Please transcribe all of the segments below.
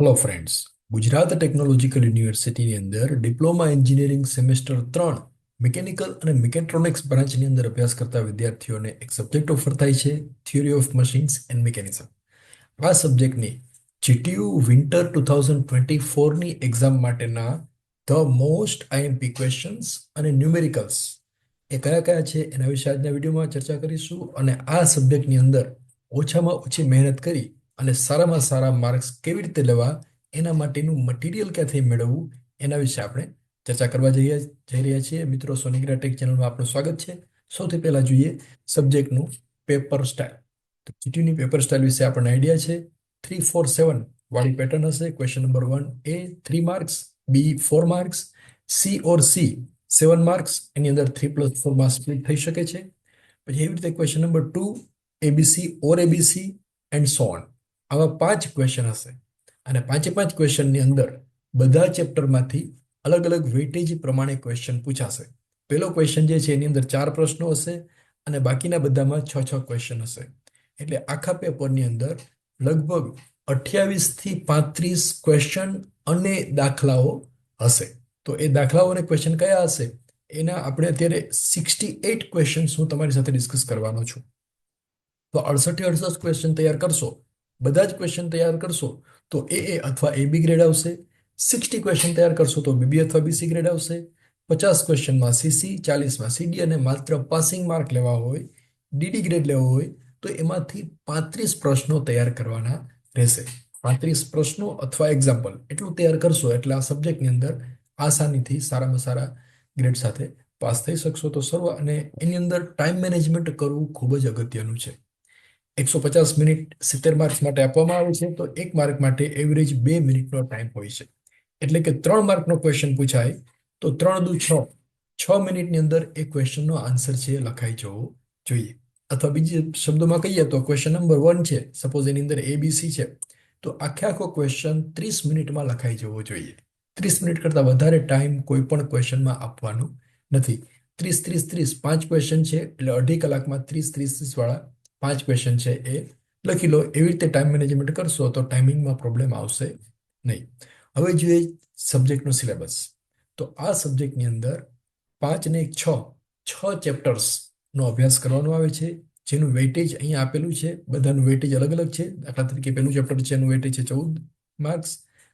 Hello friends, Gujarat technological યુનિવર્સિટીની અંદર diploma engineering semester 3 mechanical અને મિકેટ્રોનિક્સ બ્રાન્ચની અંદર અભ્યાસ કરતા વિદ્યાર્થીઓને એક સબ્જેક્ટ ઓફર થાય છે, theory of machines and mechanism. આ સબ્જેક્ટની જીટીયુ વિન્ટર 2024ની એક્ઝામ માટેના ધ મોસ્ટ આઈએમપી ક્વેશ્ચન્સ અને ન્યુમેરિકલ્સ એ કયા કયા છે એના વિશે આજના વિડીયોમાં ચર્ચા કરીશું. અને આ સબ્જેક્ટની અંદર ઓછામાં ઓછી મહેનત કરી અને સારામાં સારા માર્ક્સ કેવી રીતે લેવા, એના માટેનું મટીરિયલ ક્યાંથી મેળવવું, એના વિશે આપણે ચર્ચા કરવા જઈ રહ્યા છીએ. મિત્રો, સોનિગ્રા ટેક ચેનલમાં આપનું સ્વાગત છે. સૌથી પહેલા જોઈએ સબ્જેક્ટનું પેપર સ્ટાઇલ. તો જીટીયુની પેપર સ્ટાઇલ વિશે આપણને આઈડિયા છે. 3-4-7 વાળી પેટર્ન હશે. Question number 1 A 3 marks, B 4 marks, C or C 7 marks. એની અંદર 3+4 માં સ્પ્લિટ થઈ શકે છે. પછી એવી રીતે question number 2 ABC or ABC and so on. આવા 5 ક્વેશ્ચન હશે અને પાંચે પાંચ ક્વેશ્ચનની અંદર બધા ચેપ્ટરમાંથી અલગ અલગ વેઇટેજ પ્રમાણે ક્વેશ્ચન પૂછાશે. પહેલો ક્વેશ્ચન જે છે એની અંદર 4 પ્રશ્નો હશે અને બાકીના બધામાં 6-6 ક્વેશ્ચન હશે. એટલે આખા પેપરની અંદર લગભગ 28 થી 35 ક્વેશ્ચન અને દાખલાઓ હશે. તો એ દાખલાઓ અને ક્વેશ્ચન કયા હશે એના આપણે અત્યારે 68 ક્વેશ્ચન્સ હું તમારી સાથે ડિસ્કસ કરવાનો છું. તો 68 ક્વેશ્ચન તૈયાર કરશો, બધા જ ક્વેશ્ચન તૈયાર કરશો તો એ અથવા એ બી ગ્રેડ આવશે. 60 ક્વેશ્ચન તૈયાર કરશો તો બીબી અથવા બીસી ગ્રેડ આવશે. 50 ક્વેશ્ચનમાં સીસી, 40માં સીડી અને માત્ર પાસિંગ માર્ક લેવા હોય, ડીડી ગ્રેડ લેવો હોય તો એમાંથી 35 પ્રશ્નો તૈયાર કરવાના રહેશે. 35 પ્રશ્નો અથવા એક્ઝામ્પલ એટલું તૈયાર કરશો એટલે આ સબ્જેક્ટની અંદર આસાનીથી સારામાં સારા ગ્રેડ સાથે પાસ થઈ શકશો. તો સર્વ અને એની અંદર ટાઈમ મેનેજમેન્ટ કરવું ખૂબ જ અગત્યનું છે. 150 મિનિટ 70 માર્ક્સ માટે આપવામાં આવે છે, તો 1 માર્ક માટે એવરેજ 2 મિનિટનો ટાઈમ હોય છે. એટલે કે 3 માર્કનો ક્વેશ્ચન પૂછાય તો 3 દુ 6, 6 મિનિટની અંદર એ ક્વેશ્ચનનો આન્સર છે એ લખાઈ જવો જોઈએ. અથવા બીજા શબ્દોમાં કહીએ તો ક્વેશ્ચન નંબર 1 છે, સપોઝ એની અંદર એબીસી છે, તો આખે આખો ક્વેશ્ચન 30 મિનિટમાં લખાઈ જવો જોઈએ. 30 મિનિટ કરતાં વધારે ટાઈમ કોઈ પણ ક્વેશ્ચનમાં આપવાનું નથી. 30-30-30 5 ક્વેશ્ચન છે એટલે અઢી કલાકમાં 30-30-30 વાળા 5 ક્વેશ્ચન છે એ લખી લો. એવી રીતે ટાઈમ મેનેજમેન્ટ કરશો તો ટાઈમિંગમાં પ્રોબ્લેમ આવશે નહીં. હવે જોઈએ સબ્જેક્ટનો સિલેબસ. તો આ સબ્જેક્ટની અંદર 5 ને 1 6 ચેપ્ટર્સનો અભ્યાસ કરવાનો આવે છે, જેનું વેઇટેજ અહીંયા આપેલું છે. બધાનું વેઇટેજ અલગ અલગ છે. દાખલા તરીકે પહેલું ચેપ્ટર છે એનું વેઇટેજ છે 14 માર્ક્સ,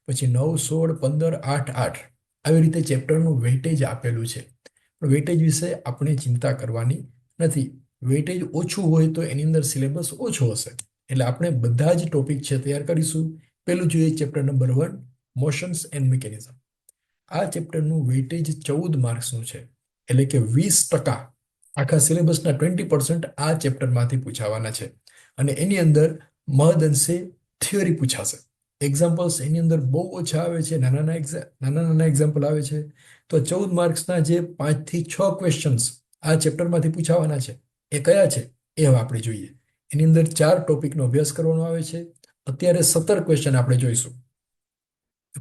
પછી 9, 16, 15, 8, 8 આવી રીતે ચેપ્ટરનું વેઇટેજ આપેલું છે. પણ વેઇટેજ વિશે આપણે ચિંતા કરવાની નથી. વેઇટેજ ઓછું હોય તો એની અંદર સિલેબસ ઓછો હશે. એટલે આપણે બધા જ ટોપિક છે તૈયાર કરીશું. પેલું જોઈએ chapter number 1 motions and mechanism. આ ચેપ્ટરનું વેઇટેજ 14 માર્ક્સનું છે. એટલે કે 20% આખા સિલેબસના 20% આ ચેપ્ટરમાંથી પૂછાવાના છે. અને એની અંદર મહદઅંશે થિયરી પૂછાશે. એક્ઝામ્પલ્સ એની અંદર બહુ ઓછા આવે છે, નાના એક્ઝામ્પલ આવે છે. તો 14 માર્ક્સના જે 5 થી 6 ક્વેશ્ચન્સ આ ચેપ્ટરમાંથી પૂછાવાના છે એ કયા છે એ હવે આપણે જોઈએ. એની અંદર 4 ટોપિકનો અભ્યાસ કરવાનો આવે છે. અત્યારે 17 ક્વેશ્ચન આપણે જોઈશું.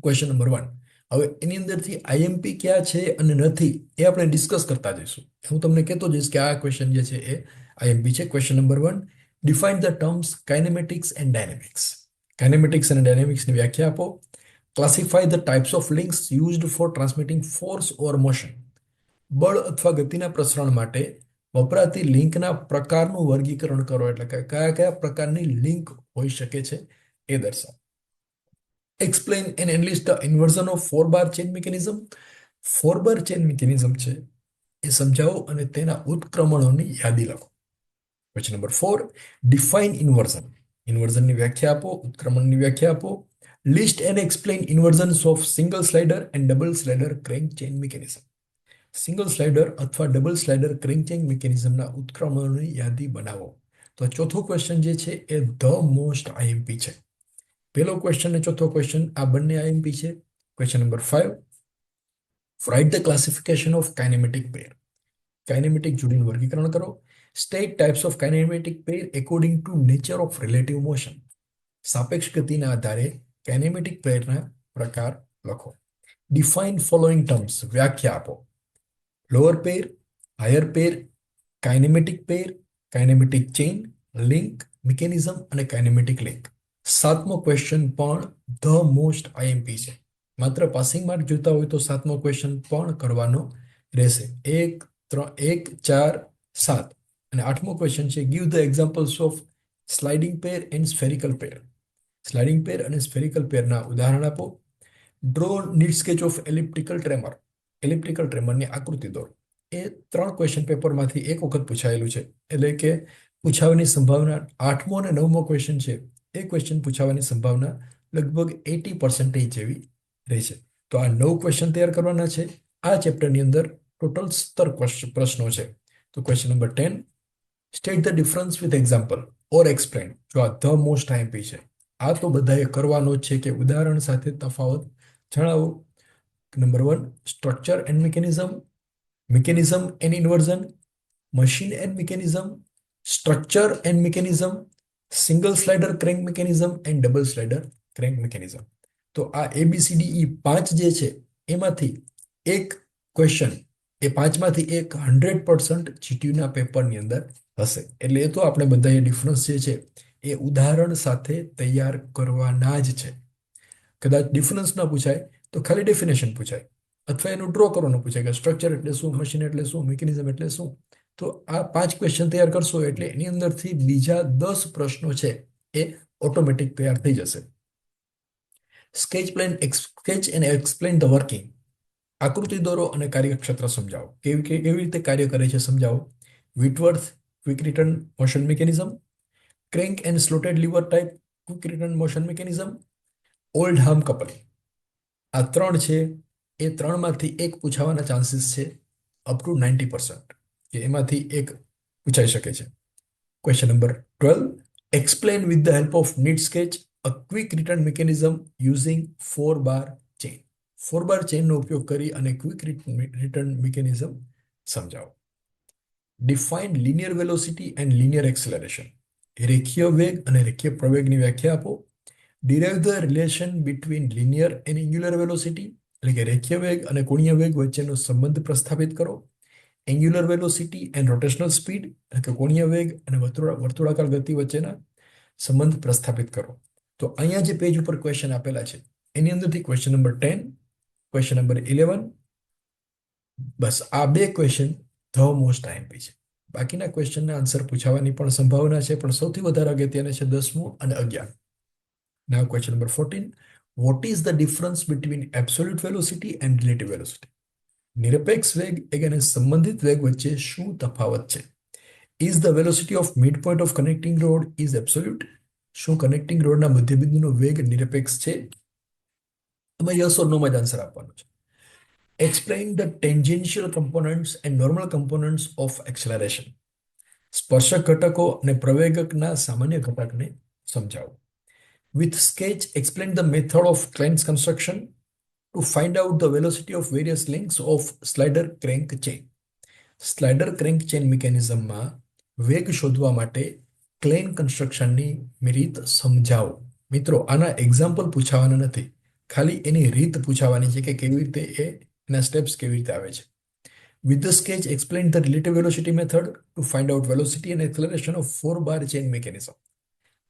Question number 1. હવે એની અંદરથી આઈએમપી ક્યાં છે અને નથી એ આપણે ડિસ્કસ કરતા જઈશું. હું તમને કહેતો જઈશ કે આ ક્વેશ્ચન જે છે એ આઈએમપી છે. Question number 1, define the terms kinematics and dynamics. Kinematics અને ડાયનેમિક્સની વ્યાખ્યા આપો. Classify the types of links used for transmitting force or motion. બળ અથવા ગતિના પ્રસરણ માટે વપરાતી લિંકના પ્રકારનું વર્ગીકરણ કરો. એટલે કે કયા કયા પ્રકારની લિંક હોઈ શકે છે એ દર્શાવો. Explain and analyst the inversion of 4 bar chain mechanism. 4 bar chain mechanism છે એ સમજાવો અને તેના ઉત્ક્રમણોની યાદી લખો. Question number 4, define inversion. ઇન્વર્ઝનની વ્યાખ્યા આપો, ઉત્ક્રમણની વ્યાખ્યા આપો. List and explain inversions of single slider and double slider crank chain mechanism. Single slider અથવા ડબલ સ્લાઇડર ક્રેન્ક ચેન મિકેનિઝમના ઉત્ક્રમણોની યાદી બનાવો. તો ચોથો ક્વેશ્ચન જે છે એ ધ મોસ્ટ આઈએમપી છે. પહેલો ક્વેશ્ચન અને ચોથો ક્વેશ્ચન આ બંને આઈએમપી છે. Question number 5, write the classification of kinematic pair. Kinematic જોડીનું વર્ગીકરણ કરો. State types of kinematic pair according to nature of relative motion. સાપેક્ષ ગતિના આધારે કાઇનેમેટિક પેરના પ્રકાર લખો. Define following terms. વ્યાખ્યા આપો. Lower pair, higher pair, kinematic pair, kinematic chain, link, mechanism અને કાઇનેમેટિક લિંક. સાતમો ક્વેશ્ચન પણ ધ મોસ્ટ આઈએમપી છે. માત્ર પાસિંગ માર્ક જોતા હોય તો સાતમો ક્વેશ્ચન પણ કરવાનો રહેશે. 1, 3, 1, 4, 7 અને આઠમો ક્વેશ્ચન છે give the examples of sliding pair and spherical pair. Sliding pair અને સ્ફેરિકલ પેરના ઉદાહરણ આપો. Draw neat sketch of elliptical tremor. Elliptical ટ્રેમરની આકૃતિ દોરો. એ 3 ક્વેશ્ચન પેપરમાંથી એક વખત પૂછાયેલું છે, એટલે કે પૂછાવાની સંભાવના. આઠમો અને નવમો ક્વેશ્ચન છે એ ક્વેશ્ચન પૂછાવાની સંભાવના લગભગ 80% જેવી રહે છે. તો આ 9 ક્વેશ્ચન તૈયાર કરવાના છે. આ ચેપ્ટરની અંદર ટોટલ 17 પ્રશ્નો છે. તો question number 10, state the difference with example or explain. જો આ ધ મોસ્ટ આઈએમપી છે, આ તો બધાએ કરવાનો જ છે કે ઉદાહરણ સાથે તફાવત જણાવો. Number 1, structure and mechanism, mechanism and inversion, machine and mechanism, structure and mechanism, single slider crank mechanism and double slider crank mechanism. તો આ ABCDE 5 જે છે એમાંથી એક ક્વેશ્ચન, એ પાંચમાંથી એક 100% જીટીયુના પેપરની અંદર હશે. એટલે એ તો આપણે બધાએ ડિફરન્સ જે છે એ ઉદાહરણ સાથે તૈયાર કરવાના જ છે. કદાચ ડિફરન્સ ના પૂછાય તો ખાલી ડેફિનેશન પૂછાય, અથવા એનું ડ્રો કરવાનું પૂછાય કે સ્ટ્રક્ચર એટલે શું, મશીન એટલે શું, મિકેનિઝમ એટલે શું. તો આ 5 ક્વેશ્ચન તૈયાર કરશો એટલે એની અંદરથી બીજા 10 પ્રશ્નો છે એ ઓટોમેટિક તૈયાર થઈ જશે. Sketch and explain the working. આકૃતિ દોરો અને કાર્યક્ષેત્ર સમજાવો. કેવી રીતે કાર્ય કરે છે સમજાવો. Whitworth quick return motion mechanism, crank and slotted lever type quick return motion mechanism, Oldham couple. આ 3 છે એ 3માંથી એક પૂછાવાના ચાન્સીસ છે અપ ટુ 90%, કે એમાંથી એક પૂછાઈ શકે છે. Question number 12, explain with the help of neat sketch a quick return mechanism using 4 bar chain. 4 bar ચેઇનનો ઉપયોગ કરી અને ક્વિક રિટર્ન મિકેનિઝમ સમજાવો. Define linear velocity and linear acceleration. રેખીય વેગ અને રેખીય પ્રવેગની વ્યાખ્યા આપો. Derive the relation between linear and angular velocity, એટલે કે રેખીય વેગ અને કોણીય વેગ વચ્ચેનો સંબંધ પ્રસ્થાપિત કરો. Angular velocity and rotational speed, એટલે કે કોણીય વેગ અને વર્તુળાકાર ગતિ વચ્ચેના સંબંધ પ્રસ્થાપિત કરો. તો અહીંયા જે પેજ ઉપર ક્વેશ્ચન આપેલા છે એની અંદરથી ક્વેશ્ચન નંબર 10, ક્વેશ્ચન નંબર 11, બસ આ 2 ક્વેશ્ચન ધ મોસ્ટ આઈએમપી છે. બાકીના ક્વેશ્ચનના આન્સર પૂછાવાની પણ સંભાવના છે, પણ સૌથી વધારે અગત્યના છે 10મું અને 11. Now question number 14. What is the difference between absolute velocity and relative velocity? નિરપેક્ષ વેગ અને સંબંધિત વેગ વચ્ચે શું તફાવત છે? Is the velocity of midpoint of connecting rod is absolute? શું કનેક્ટિંગ રોડના મધ્યબિંદુનો વેગ નિરપેક્ષ છે? એમાં યસ ઓર નો માં જ આન્સર આપવાનો છે. Explain the tangential components and normal components of acceleration. સ્પર્શક ઘટકો અને પ્રવેગકના સામાન્ય ઘટકને સમજાવો. With sketch, explain the method of Klein's construction to find out the velocity of various lengths of slider crank chain. Slider crank chain મિકેનિઝમમાં વેગ શોધવા માટે ક્લેન કન્સ્ટ્રક્શનની રીત સમજાવો. મિત્રો, આના એક્ઝામ્પલ પૂછાવાના નથી, ખાલી એની રીત પૂછાવાની છે કે કેવી રીતે એના સ્ટેપ્સ કેવી રીતે આવે છે. With the sketch, explain the relative velocity method to find out velocity and acceleration of 4 bar chain mechanism.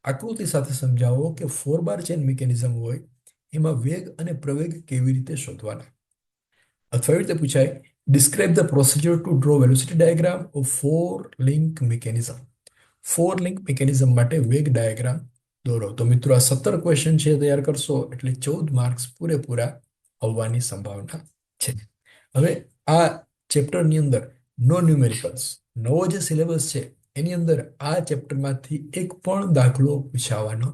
આકૃતિ સાથે સમજાવો કે 4 બાર ચેન મિકેનિઝમ હોય એમાં વેગ અને પ્રવેગ કેવી રીતે શોધવાના. અથવા એવી રીતે પૂછાય, describe the procedure to draw velocity diagram of 4 link mechanism. 4 link mechanism માટે વેગ ડાયાગ્રામ દોરો. તો મિત્રો, આ 17 ક્વેશ્ચન છે તૈયાર કરશો એટલે 14 માર્ક્સ પૂરેપૂરા આવવાની સંભાવના છે. હવે આ ચેપ્ટરની અંદર નો ન્યુમેરિકલ્સ, નવો જે સિલેબસ છે એની અંદર આ ચેપ્ટરમાંથી એક પણ દાખલો પૂછાવાનો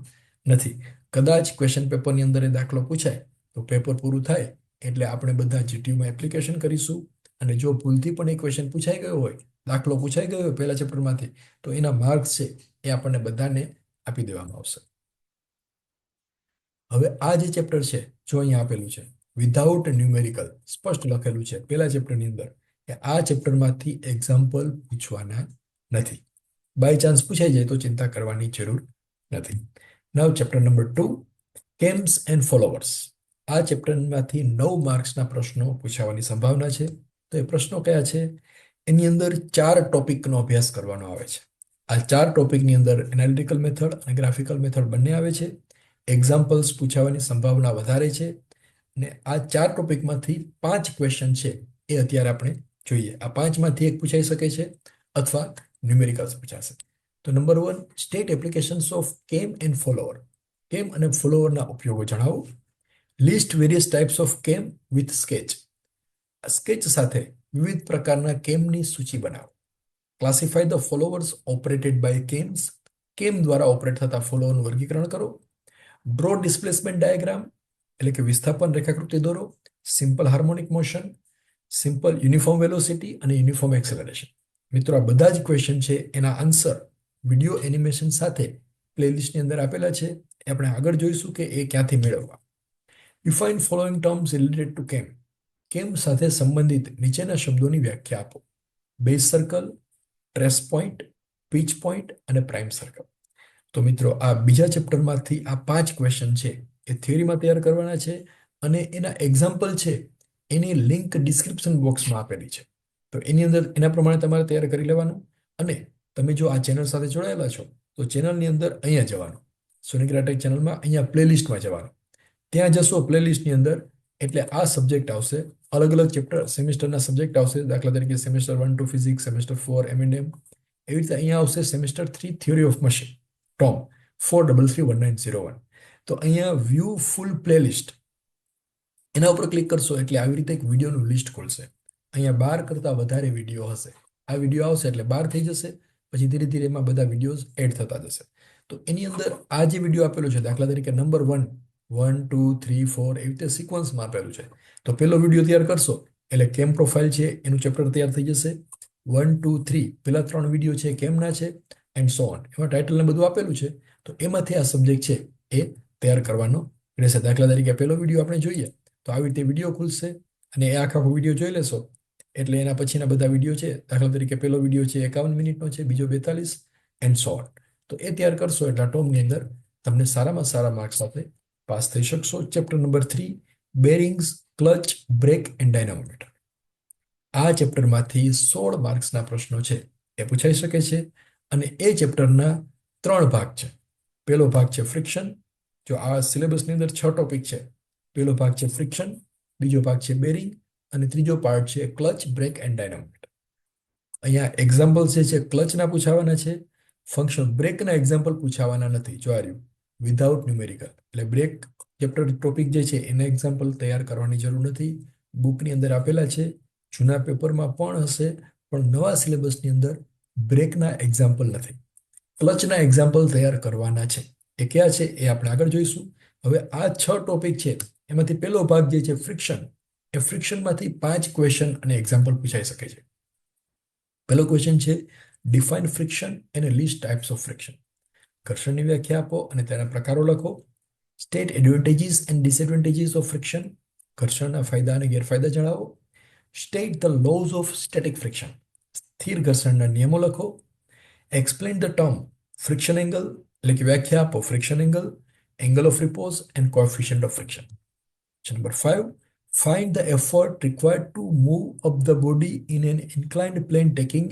નથી. કદાચ ક્વેશ્ચન પેપરની અંદર એ દાખલો પૂછાય તો પેપર પૂરું થાય એટલે આપણે બધા જીટીયુમાં એપ્લિકેશન કરીશું, અને જો ભૂલથી પણ એક ક્વેશ્ચન પૂછાઈ ગયો હોય, દાખલો પૂછાઈ ગયો હોય પહેલા ચેપ્ટરમાંથી, તો એના માર્ક્સ છે એ આપણને બધાને આપી દેવામાં આવશે. હવે આ જે ચેપ્ટર છે, જો અહીંયા આપેલું છે વિધાઉટ ન્યુમેરિકલ, સ્પષ્ટ લખેલું છે પહેલા ચેપ્ટરની અંદર કે આ ચેપ્ટરમાંથી એક્ઝામ્પલ પૂછવાના નથી. બાય ચાન્સ પૂછાઈ જાય તો ચિંતા કરવાની જરૂર નથી. Now chapter number 2, cams and followers. આ ચેપ્ટરમાંથી 9 માર્ક્સના પ્રશ્નો પૂછાવાની સંભાવના છે. તો એ પ્રશ્નો કયા છે? એની અંદર 4 ટોપિકનો અભ્યાસ કરવાનો આવે છે. આ 4 ટોપિકની અંદર એનાલિટિકલ મેથડ અને ગ્રાફિકલ મેથડ બંને આવે છે. એક્ઝામ્પલ્સ પૂછાવાની સંભાવના વધારે છે. અને આ 4 ટોપિકમાંથી 5 ક્વેશ્ચન છે એ અત્યારે આપણે જોઈએ. આ 5માંથી એક પૂછાઈ શકે છે અથવા ન્યુમેરિકલ્સ પૂછાશે. તો number 1, state applications of cam and follower. Cam અને ફોલોવરના ઉપયોગો જણાવો. List various types of cam with sketch. Sketch સાથે વિવિધ પ્રકારના કેમની સૂચિ બનાવો. Classify the followers operated by cams. Cam દ્વારા ઓપરેટ થતા ફોલોવરનું વર્ગીકરણ કરો. ડ્રો ડિસ્પ્લેસમેન્ટ ડાયાગ્રામ એટલે કે વિસ્થાપન રેખાકૃતિ દોરો. Simple harmonic motion, simple uniform velocity અને યુનિફોર્મ એક્સેલરેશન. મિત્રો, આ બધા જ ક્વેશ્ચન છે એના આન્સર વિડિયો એનિમેશન સાથે પ્લેલિસ્ટની અંદર આપેલા છે. એ આપણે આગળ જોઈશું કે એ ક્યાંથી મેળવવા. Define following terms related to cam. Cam સાથે સંબંધિત નીચેના શબ્દોની વ્યાખ્યા આપો. Base circle, trace point, pitch point અને પ્રાઇમ સર્કલ. તો મિત્રો, આ બીજા ચેપ્ટરમાંથી આ 5 ક્વેશ્ચન છે એ થિયરીમાં તૈયાર કરવાના છે અને એના એક્ઝામ્પલ છે એની લિંક ડિસ્ક્રિપ્શન બોક્સમાં આપેલી છે. તો એની અંદર એના પ્રમાણે તમારે તૈયાર કરી લેવાનું. અને તમે જો આ ચેનલ સાથે જોડાયેલા છો તો ચેનલની અંદર અહીંયા જવાનું, સોનિક રાટેક ચેનલમાં અહીંયા પ્લેલિસ્ટમાં જવાનું. ત્યાં જશો પ્લેલિસ્ટની અંદર એટલે આ સબ્જેક્ટ આવશે. અલગ અલગ ચેપ્ટર સેમિસ્ટરના સબ્જેક્ટ આવશે. દાખલા તરીકે semester 1 two physics, semester 4 M&M. એવી રીતે અહીંયા આવશે semester 3 theory of machine, Tom 4331901. તો અહીંયા વ્યૂ ફૂલ પ્લેલિસ્ટ એના ઉપર ક્લિક કરશો એટલે આવી રીતે એક વિડીયોનું લિસ્ટ ખોલશે. અહીંયા 12 કરતાં વધારે વિડીયો હશે. આ વિડીયો આવશે એટલે 12 થઈ જશે. પછી ધીરે ધીરે એમાં બધા વિડીયોઝ એડ થતા જશે. તો એની અંદર આ જે વિડીયો આપેલો છે, દાખલા તરીકે નંબર 1, 1, 2, 3, 4 એવી રીતે સિક્વન્સમાં આપેલું છે. તો પેલો વિડીયો તૈયાર કરશો એટલે કેમ પ્રોફાઇલ છે એનું ચેપ્ટર તૈયાર થઈ જશે. 1, 2, 3 પેલા 3 વિડીયો છે કેમના છે એન્ડ સો ઓન. એમાં ટાઇટલને બધું આપેલું છે. તો એમાંથી આ સબ્જેક્ટ છે એ તૈયાર કરવાનો રહેશે. દાખલા તરીકે પેલો વિડીયો આપણે જોઈએ તો આવી રીતે વિડીયો ખુલશે અને એ આખો વિડીયો જોઈ લેશો એટલે એના પછીના બધા વિડીયો છે. દાખલા તરીકે પેલો વિડીયો છે 51 મિનિટનો છે, બીજો 42 એન્ડ સો ઓન. તો એ તૈયાર કરશો એટલે ટોમની અંદર તમને સારામાં સારા માર્ક્સ સાથે પાસ થઈ શકશો. Chapter number 3, bearings, clutch, brake and dynamometer. આ ચેપ્ટરમાંથી 16 માર્ક્સના પ્રશ્નો છે એ પૂછાઈ શકે છે અને એ ચેપ્ટરના 3 ભાગ છે. પહેલો ભાગ છે ફ્રિક્શન. જો આ સિલેબસની અંદર 6 ટોપિક છે. પહેલો ભાગ છે ફ્રિક્શન, બીજો ભાગ છે બેરિંગ અને ત્રીજો પાર્ટ છે ક્લચ, બ્રેક એન્ડ ડાયનામોમીટર. અહીંયા એક્ઝામ્પલ છે ક્લચના પૂછાવાના છે. ફંક્શન બ્રેકના એક્ઝામ્પલ પૂછાવાના નથી. જો આ વિધાઉટ ન્યુમેરિકલ એટલે બ્રેક ચેપ્ટર ટોપિક જે છે એના એક્ઝામ્પલ તૈયાર કરવાની જરૂર નથી. બુકની અંદર આપેલા છે, જૂના પેપરમાં પણ હશે, પણ નવા સિલેબસની અંદર બ્રેકના એક્ઝામ્પલ નથી. ક્લચના એક્ઝામ્પલ તૈયાર કરવાના છે. એ કયા છે એ આપણે આગળ જોઈશું. હવે આ 6 ટોપિક છે એમાંથી પહેલો ભાગ જે છે ફ્રિક્શન, એ ફ્રિક્શનમાંથી 5 ક્વેશ્ચન અને એક્ઝામ્પલ પૂછાઈ શકે છે. પહેલો ક્વેશ્ચન છે define friction and list types of friction. ઘર્ષણની વ્યાખ્યા આપો અને તેના પ્રકારો લખો. State advantages and disadvantages of friction. ઘર્ષણના ફાયદા અને ગેરફાયદા જણાવો. State the laws of static friction. સ્થિર ઘર્ષણના નિયમો લખો. Explain the term friction angle એટલે કે વ્યાખ્યા આપો friction angle, angle of repose and coefficient of friction. Number 5, find the effort required to move up the body in an inclined plane taking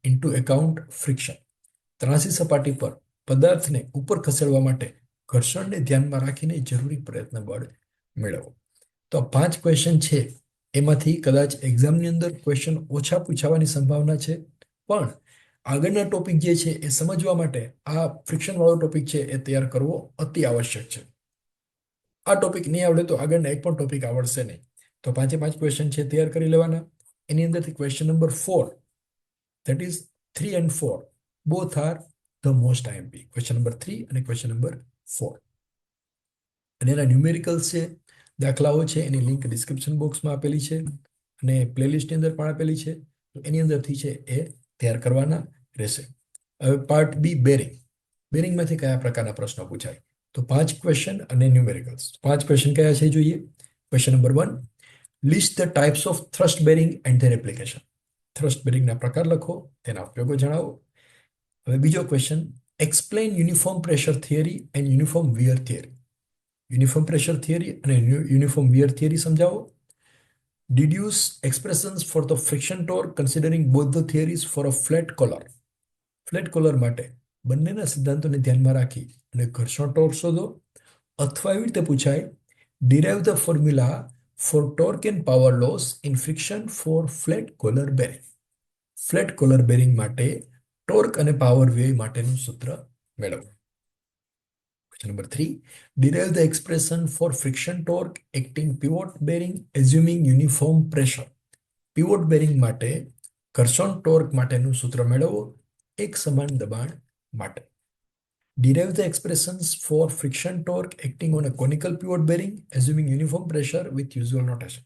into account friction. ત્રાંસી સપાટી પર પદાર્થને ઉપર ખસેડવા માટે ઘર્ષણને ધ્યાનમાં રાખીને જરૂરી પ્રયત્ન બળ મેળવો. તો 5 ક્વેશ્ચન છે એમાંથી કદાચ એક્ઝામની અંદર ક્વેશ્ચન ઓછા પૂછાવાની સંભાવના છે, પણ આગળના ટોપિક જે છે એ સમજવા માટે આ ફ્રિક્શન વાળો ટોપિક છે એ તૈયાર કરવો અતિ આવશ્યક છે. આ ટોપિક નહીં આવડે તો આગળના એક પણ ટોપિક આવડશે નહીં. તો 5 ક્વેશ્ચન છે તૈયાર કરી લેવાના. એની અંદરથી question number 4, that is 3 and 4 both are the most IMP. Question number 3 અને ક્વેશ્ચન નંબર 4 અને એના ન્યુમેરિકલ્સ છે, દાખલાઓ છે, એની લિંક ડિસ્ક્રિપ્શન બોક્સમાં આપેલી છે અને પ્લેલિસ્ટની અંદર પણ આપેલી છે. તો એની અંદરથી છે એ તૈયાર કરવાના રહેશે. હવે પાર્ટ બી, બેરિંગ. બેરિંગમાંથી કયા પ્રકારના પ્રશ્નો પૂછાય? તો 5 ક્વેશ્ચન અને ન્યુમેરિકલ્સ. 5 ક્વેશ્ચન કયા છે જોઈએ. Question number 1, list the types of thrust bearing and their application. Thrust બેરિંગના પ્રકાર લખો, તેના ઉપયોગો જણાવો. હવે બીજો question, explain uniform pressure theory and uniform wear theory. Uniform pressure theory અને યુનિફોર્મ વિયર થિયરી સમજાવો. Deduce expressions for the friction torque considering both the theories for a flat collar. Flat collar માટે બંનેના સિદ્ધાંતોને ધ્યાનમાં રાખી અને ઘર્ષણ torque શોધો. અથવા એવી રીતે પૂછાય, derive the formula for torque and power loss in friction for flat collar bearing. Flat collar bearing માટે ટોર્ક અને પાવર વ્યય માટેનું સૂત્ર મેળવો. Question number 3. Derive the expression for friction torque acting pivot bearing assuming uniform pressure. Pivot bearing માટે ઘર્ષણ torque માટેનું સૂત્ર મેળવો એક સમાન દબાણ માટે. Derive the expressions for friction torque acting on a conical pivot bearing assuming uniform pressure with usual notation.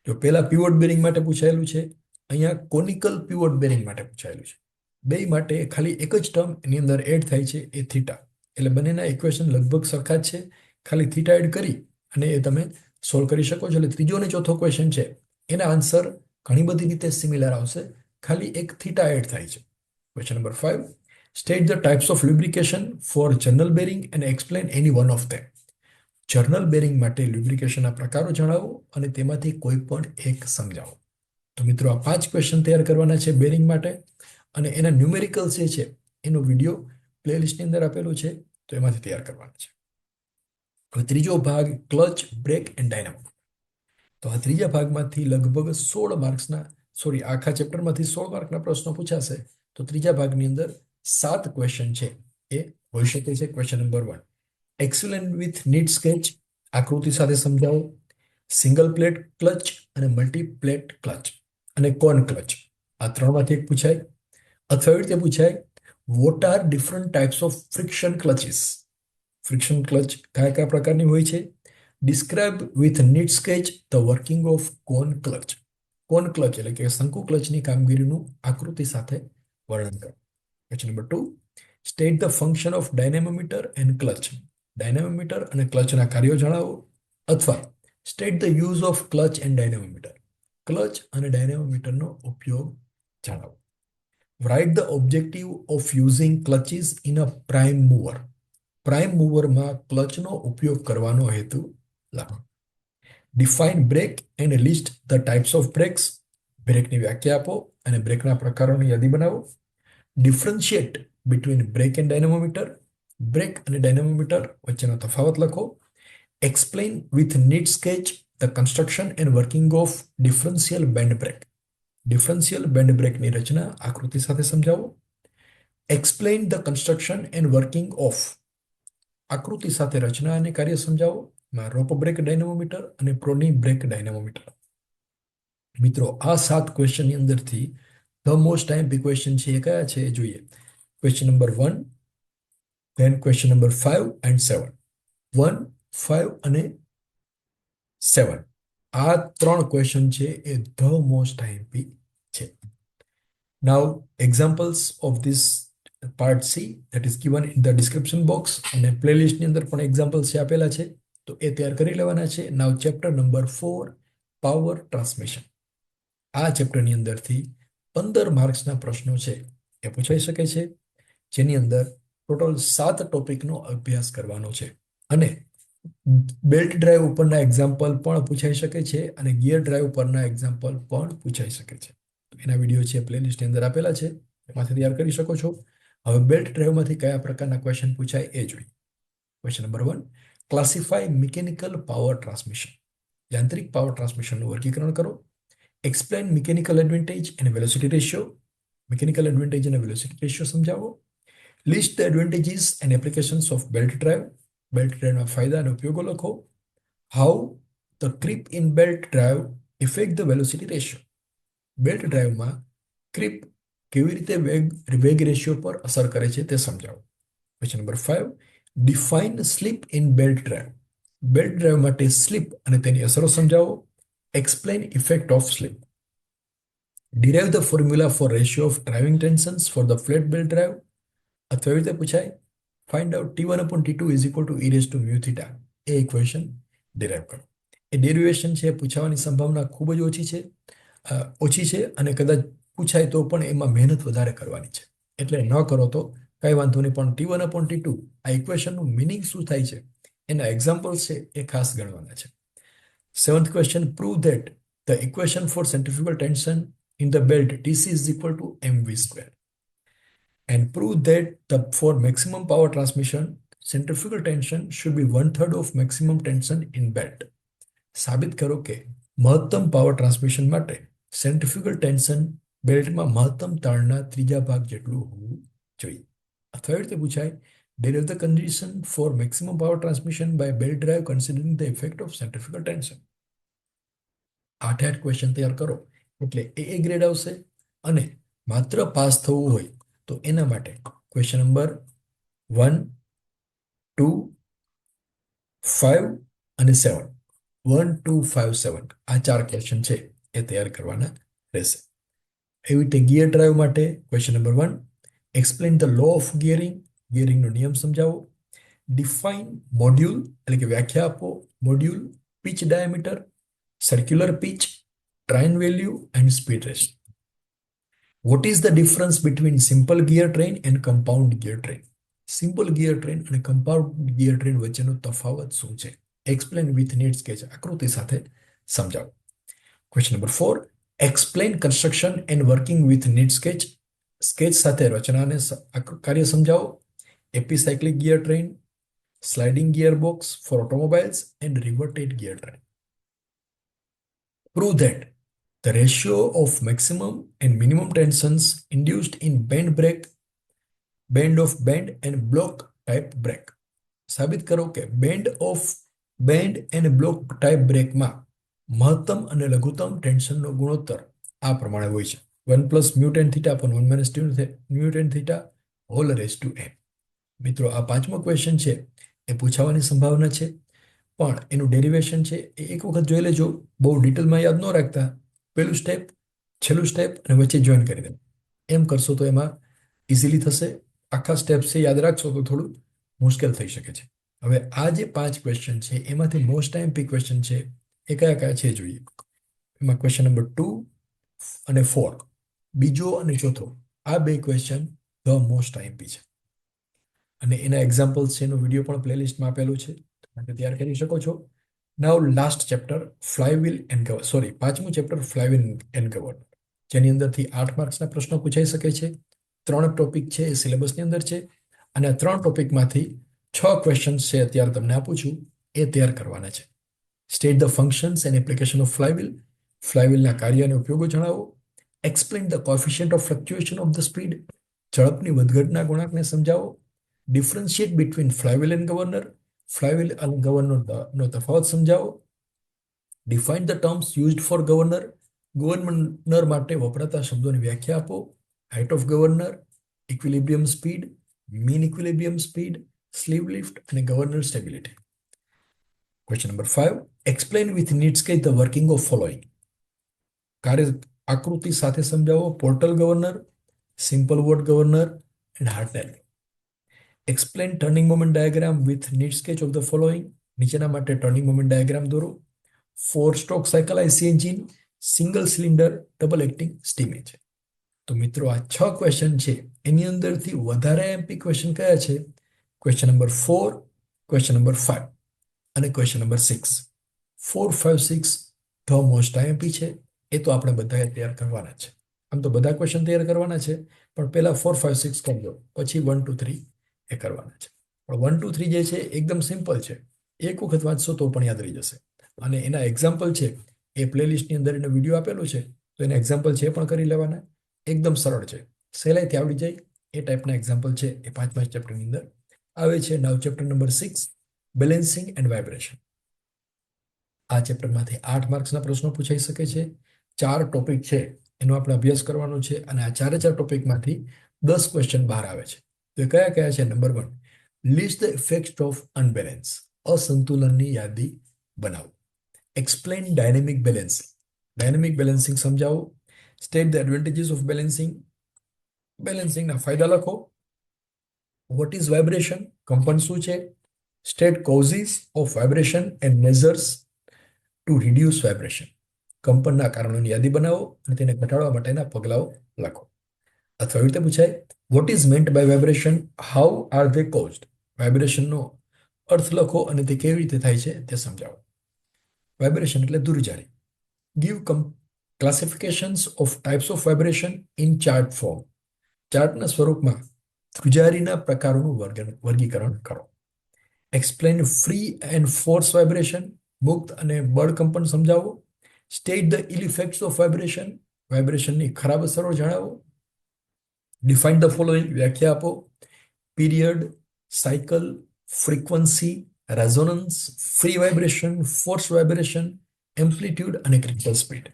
જો પહેલા pivot bearing માટે પૂછાયેલું છે, અહીંયા કોનિકલ pivot bearing માટે પૂછાયેલું છે. બે માટે ખાલી એક જ ટર્મ એની અંદર એડ થાય છે, એ થીટા. એટલે બંનેના ઇક્વેશન લગભગ સરખા જ છે, ખાલી થીટા એડ કરી અને એ તમે સોલ્વ કરી શકો છો. એટલે ત્રીજો અને ચોથો ક્વેશ્ચન છે એના આન્સર ઘણી બધી રીતે સિમિલર આવશે, ખાલી એક થીટા એડ થાય છે. Question number 5. State the types of lubrication for journal bearing and explain any one of them. Journal bearing માટે લ્યુબ્રિકેશનના પ્રકારો જણાવો અને તેમાંથી કોઈ પણ એક સમજાવો. તો મિત્રો આ 5 ક્વેશ્ચન તૈયાર કરવાના છે બેરિંગ માટે, અને એના ન્યુમેરિકલ્સ જે છે એનો વિડીયો પ્લેલિસ્ટની અંદર આપેલો છે, તો એમાંથી તૈયાર કરવાના છે. હવે ત્રીજો ભાગ ક્લચ, બ્રેક એન્ડ ડાયનામો. તો આ ત્રીજા ભાગમાંથી લગભગ 16 માર્ક્સના, સોરી આખા ચેપ્ટરમાંથી 16 માર્કના પ્રશ્નો પૂછાશે. તો ત્રીજા ભાગની અંદર 7 ક્વેશ્ચન છે એ હોઈ શકે છે. Question number 1. Explain with neat sketch, આકૃતિ સાથે સમજાવો. સિંગલ પ્લેટ ક્લચ અને મલ્ટી પ્લેટ ક્લચ અને કોન ક્લચ, આ ત્રણમાંથી એક પૂછાય. અથવા એવી રીતે પૂછાય, what are different types of friction clutches. Friction clutch કયા કયા પ્રકારની હોય છે. Describe with neat sketch the working of cone clutch. Cone clutch એટલે કે શંકુ ક્લચની કામગીરીનું આકૃતિ સાથે વર્ણન કરો. Question number 2. State the function of dynamometer and clutch. Dynamometer અને ક્લચના કાર્યો જણાવો. અથવા state the use of clutch and dynamometer. Clutch અને ડાયનેમોમીટરનો ઉપયોગ જણાવો. Write the objective of using clutches in a prime mover. Prime મૂવરમાં ક્લચનો ઉપયોગ કરવાનો હેતુ લખો. Define brake and list the types of brakes. બ્રેકની વ્યાખ્યા આપો અને બ્રેકના પ્રકારોની યાદી બનાવો. Differentiate between brake and dynamometer. Brake અને ડાયનેમોમીટર વચ્ચેનો તફાવત લખો. Explain with neat sketch the construction and working of differential band brake. Differential band બ્રેકની રચના આકૃતિ સાથે સમજાવો. Explain the construction and working of. આકૃતિ સાથે રચના અને કાર્ય સમજાવો. રોપ બ્રેક ડાયનેમોમીટર અને પ્રોની બ્રેક ડાયનેમોમીટર. મિત્રો આ 7 ક્વેશ્ચનની અંદરથી ધ મોસ્ટ આઈએમપી ક્વેશ્ચન છે એ કયા છે એ જોઈએ. Question number 1, then question number 5 and 7. 1, 5 અને 7 આ 3 ક્વેશ્ચન છે એ ધ મોસ્ટ આઈએમપી છે. Now examples of this part C that is given in the description box, અને પ્લેલિસ્ટની અંદર પણ એક્ઝામ્પલ્સ આપેલા છે, તો એ તૈયાર કરી લેવાના છે. નાઉ ચેપ્ટર નંબર 4, પાવર ટ્રાન્સમિશન. આ ચેપ્ટરની અંદરથી 15 માર્ક્સના પ્રશ્નો છે એ પૂછાઈ શકે છે, જેની અંદર ટોટલ 7 ટોપિકનો અભ્યાસ કરવાનો છે. અને બેલ્ટ ડ્રાઈવ ઉપરના એક્ઝામ્પલ પણ પૂછાઈ શકે છે અને ગિયર ડ્રાઈવ પરના એક્ઝામ્પલ પણ પૂછાઈ શકે છે. એના વિડીયો છે પ્લેલિસ્ટની અંદર આપેલા છે, એમાંથી તૈયાર કરી શકો છો. હવે બેલ્ટ ડ્રાઈવમાંથી કયા પ્રકારના ક્વેશ્ચન પૂછાય એ જોઈએ. Question number 1. Classify mechanical power transmission. યાંત્રિક પાવર ટ્રાન્સમિશનનું વર્ગીકરણ કરો. Explain mechanical advantage and velocity ratio. Mechanical advantage અને વેલોસિટી રેશિયો સમજાવો. List the advantages and applications of belt drive. Belt ડ્રાઈવના ફાયદા અને ઉપયોગો લખો. How the creep in belt drive effect the velocity ratio. Belt ડ્રાઈવમાં ક્રીપ કેવી રીતે વેગ રેશિયો પર અસર કરે છે તે સમજાવો. Question number 5. Define slip in belt drive. Belt drive માટે સ્લીપ અને તેની અસરો સમજાવો. Explain effect of slip. Derive the formula for ratio of driving tensions for the flat belt drive. અથવા એવી રીતે પૂછાય, find out T1/T2 is equal to e raise to mu theta. એ ઇક્વેશન ડિરાઈવ કરો. એ ડેરિવેશન છે પૂછવાની સંભાવના ખૂબ જ ઓછી છે અને કદાચ પૂછાય તો પણ એમાં મહેનત વધારે કરવાની છે, એટલે ન કરો તો કંઈ વાંધો નહીં. પણ T1/T2 આ ઇક્વેશનનું મિનિંગ શું થાય છે એના એક્ઝામ્પલ્સ છે એ ખાસ ગણવાના છે. 7th question, prove that the equation for centrifugal tension in the belt TC is equal to mv square, and prove that the for maximum power transmission centrifugal tension should be 1/3 of maximum tension in belt. સાબિત કરો કે મહત્તમ power transmission માટે centrifugal tension બેલ્ટમાં મહત્તમ તાણના ત્રીજા ભાગ જેટલું હોવું જોઈએ. અથવા એવી રીતે પૂછાય, derive the condition for maximum power transmission by belt drive considering the effect of centrifugal tension. 8 question તૈયાર કરો એટલે એ ગ્રેડ આવશે. અને માત્ર પાસ થવું હોય તો એના માટે ક્વેશ્ચન નંબર 1, 2, 5 અને 7, 1, 2, 5, 7 આ 4 ક્વેશ્ચન છે એ તૈયાર કરવાના રહેશે. એવી રીતે ગિયર ડ્રાઈવ માટે question number 1, explain the law of gearing, ગિયરિંગનો નિયમ સમજાવો. ડિફાઇન મોડ્યુલ એટલે કે વ્યાખ્યા આપો. Module, pitch diameter, circular pitch, train value and speed rest. What is the difference between simple gear train and compound gear train? Simple gear train અને compound gear train વચ્ચેનો તફાવત શું છે? એક્સપ્લેન વિથ નીડ સ્કેચ, આકૃતિ સાથે સમજાવો. Question number 4, explain construction and working with neat sketch, sketch સાથે રચના અને કાર્ય સમજાવો. Epicyclic gear train, sliding gear box for automobiles and reverted gear train. Prove that the ratio of maximum and minimum tensions induced in bend brake, bend of bend and block type brake. સાબિત કરો કે band અને block type બ્રેકમાં મહત્તમ અને લઘુત્તમ ટેન્શનનો ગુણોત્તર આ પ્રમાણે હોય છે: 1 + μ tan θ upon 1 - μ tan θ whole raised to n. મિત્રો, આ 5મો ક્વેશ્ચન છે એ પૂછાવાની સંભાવના છે, પણ એનું ડેરિવેશન છે એ એક વખત જોઈ લેજો. બહુ ડિટેલમાં યાદ ન રાખતા, પહેલું સ્ટેપ, છેલ્લું સ્ટેપ અને વચ્ચે જોઈન કરી દે. એમ કરશો તો એમાં ઇઝીલી થશે. આખા સ્ટેપ્સ છે યાદ રાખશો તો થોડું મુશ્કેલ થઈ શકે છે. હવે આ જે 5 ક્વેશ્ચન છે એમાંથી મોસ્ટ આઈએમપી ક્વેશ્ચન છે એ કયા કયા છે જોઈએ. એમાં ક્વેશ્ચન નંબર 2 અને 4, બીજો અને ચોથો, આ 2 ક્વેશ્ચન ધ મોસ્ટ આઈએમપી છે. અને એના એક્ઝામ્પલ્સ છે, એનો વિડીયો પણ પ્લેલિસ્ટમાં આપેલો છે, તમે તૈયાર કરી શકો છો. Now last chapter flywheel and governor, sorry 5મું ચેપ્ટર ફ્લાયવ્હીલ એન્ડ ગવર્નર, જેની અંદરથી 8 માર્ક્સના પ્રશ્નો પૂછાઈ શકે છે. 3 ટોપિક છે એ સિલેબસની અંદર છે, અને આ 3 ટોપિકમાંથી 6 ક્વેશ્ચન્સ છે અત્યારે તમને આપું છું એ તૈયાર કરવાના છે. State the functions and application of flywheel, ફ્લાયવ્હીલના કાર્ય અને ઉપયોગો જણાવો. Explain the coefficient of fluctuation of the speed, ઝડપની વધઘટના ગુણાંકને સમજાવો. Differentiate between flywheel and governor, flywheel અને ગવર્નરનો તફાવત સમજાવો. Define the terms used for governor, governor માટે વપરાતા શબ્દોની વ્યાખ્યા આપો. Height of governor, equilibrium speed, mean equilibrium speed, sleeve lift અને governor stability. Question number 5, explain with neat sketch the working of following. કાર્ય આકૃતિ સાથે સમજાવો. Porter governor, simple Watt governor and Hartnell. Explain turning moment diagram with neat sketch of the following. નીચેના માટે turning moment diagram દોરો. 4 stroke cycle IC engine, single cylinder, double acting steam engine. તો મિત્રો, આ 6 ક્વેશ્ચન છે એની અંદરથી વધારે MP question કયા છે? ક્વેશ્ચન નંબર 4, ક્વેશ્ચન નંબર 5 અને question number 6. 4, 5, 6 the most IMP છે. એ તો આપણે બધાએ તૈયાર કરવાના છે. આમ તો બધા ક્વેશ્ચન તૈયાર કરવાના છે, પણ પહેલા 4, 5, 6 કરજો, પછી 1, 2, 3 એ કરવાના છે. પણ 1, 2, 3 જે છે એકદમ સિમ્પલ છે, એક વખત વાંચશો તો પણ યાદ રહી જશે. અને એના એક્ઝામ્પલ છે એ પ્લેલિસ્ટની અંદર એનો વિડીયો આપેલો છે, તો એના એક્ઝામ્પલ છે એ પણ કરી લેવાના. એકદમ સરળ છે, સહેલાઈથી આવડી જાય એ ટાઈપના એક્ઝામ્પલ છે એ 5મા ચેપ્ટરની અંદર આવે છે. Now chapter number 6, balancing and vibration. આ ચેપ્ટરમાંથી 8 માર્ક્સના પ્રશ્નો પૂછાઈ શકે છે. 4 ટોપિક છે એનો આપણે અભ્યાસ કરવાનો છે, અને આ 4 ટોપિકમાંથી 10 ક્વેશ્ચન બહાર આવે છે. તો એ કયા કયા છે? Number 1, list the effect of unbalance, અસંતુલનની યાદી બનાવો. Explain dynamic balancing, dynamic balancing સમજાવો. State the advantages of balancing, બેલેન્સિંગના ફાયદા લખો. વોટ ઇઝ વાઇબ્રેશન, કંપન શું છે? State causes of vibration and measures to reduce vibration, કંપનના કારણોની યાદી બનાવો અને તેને ઘટાડવા માટેના પગલાઓ લખો. અથવા એવી રીતે પૂછાય, what is meant by vibration, how are they caused, વાઇબ્રેશનનો અર્થ લખો અને તે કેવી રીતે થાય છે તે સમજાવો. વાઇબ્રેશન એટલે ધ્રુજારી. Give classifications of types of vibration in chart form, ચાર્ટના સ્વરૂપમાં ધ્રુજારીના પ્રકારોનું વર્ગીકરણ કરો. Explain free and force vibration, મુક્ત અને બળ કંપન સમજાવો. State the ill effects of vibration, વાઇબ્રેશનની ખરાબ અસરો જણાવો. ડિફાઇન ધ ફોલોઈંગ, વ્યાખ્યા આપો. Period, cycle, frequency, resonance, free vibration, force vibration, amplitude અને critical speed.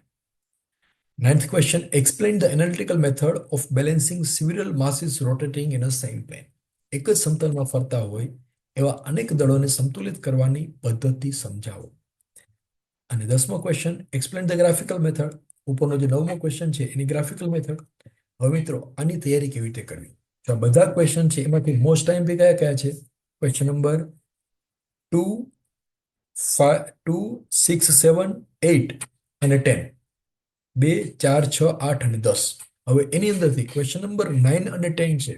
Ninth question, explain the analytical method of balancing several masses rotating in a same plane. એક જ સમતલમાં ફરતા હોય એવા અનેક દળોને સંતુલિત કરવાની પદ્ધતિ સમજાવો. અને 10મો question, explain the graphical method. ઉપરનો જે 9મો ક્વેશ્ચન છે એની ગ્રાફિકલ મેથડ. હવે મિત્રો આની તૈયારી કેવી રીતે કરવી? તો આ બધા ક્વેશ્ચન છે એમાંથી મોસ્ટ ટાઈમ કયા કયા છે? ક્વેશ્ચન નંબર 2, 5, 2, 6, 7, 8 અને 10. 2, 4, 6, 8 અને 10. હવે એની અંદરથી ક્વેશ્ચન નંબર 9 અને 10 છે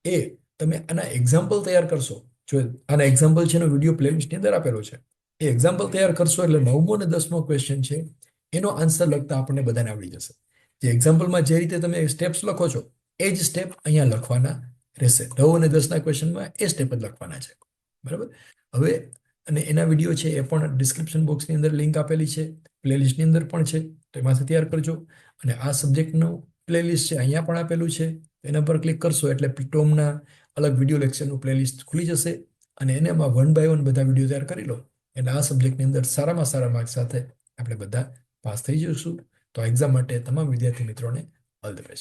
એ તમે આના એક્ઝામ્પલ તૈયાર કરશો. જો આના એક્ઝામ્પલ છે એનો વિડીયો પ્લેલિસ્ટની અંદર આપેલો છે. એ એક્ઝામ્પલ તૈયાર કરશો એટલે 9મો અને 10મો ક્વેશ્ચન છે એનો આન્સર લખતા આપણને બધાને આવડી જશે. જે એક્ઝામ્પલમાં જે રીતે તમે સ્ટેપ્સ લખો છો એ જ સ્ટેપ અહીંયા લખવાના રહેશે. 9 અને 10ના ક્વેશ્ચનમાં એ સ્ટેપ જ લખવાના છે. બરાબર? હવે અને એના વિડીયો છે એ પણ ડિસ્ક્રિપ્શન બોક્સની અંદર લિંક આપેલી છે, પ્લેલિસ્ટની અંદર પણ છે, તો એમાંથી તૈયાર કરજો. અને આ સબ્જેક્ટનું પ્લેલિસ્ટ છે અહીંયા પણ આપેલું છે, એના પર ક્લિક કરશો એટલે પીટોમના અલગ વિડીયો લેક્ચરનું પ્લેલિસ્ટ ખુલી જશે. અને એનામાં 1 બાય 1 બધા વિડીયો તૈયાર કરી લો એટલે આ સબ્જેક્ટની અંદર સારામાં સારા માર્ક્સ સાથે આપણે બધા પાસ થઈ જઈશું. તો એક્ઝામ માટે તમામ વિદ્યાર્થી મિત્રોને ઓલ ધ બેસ્ટ.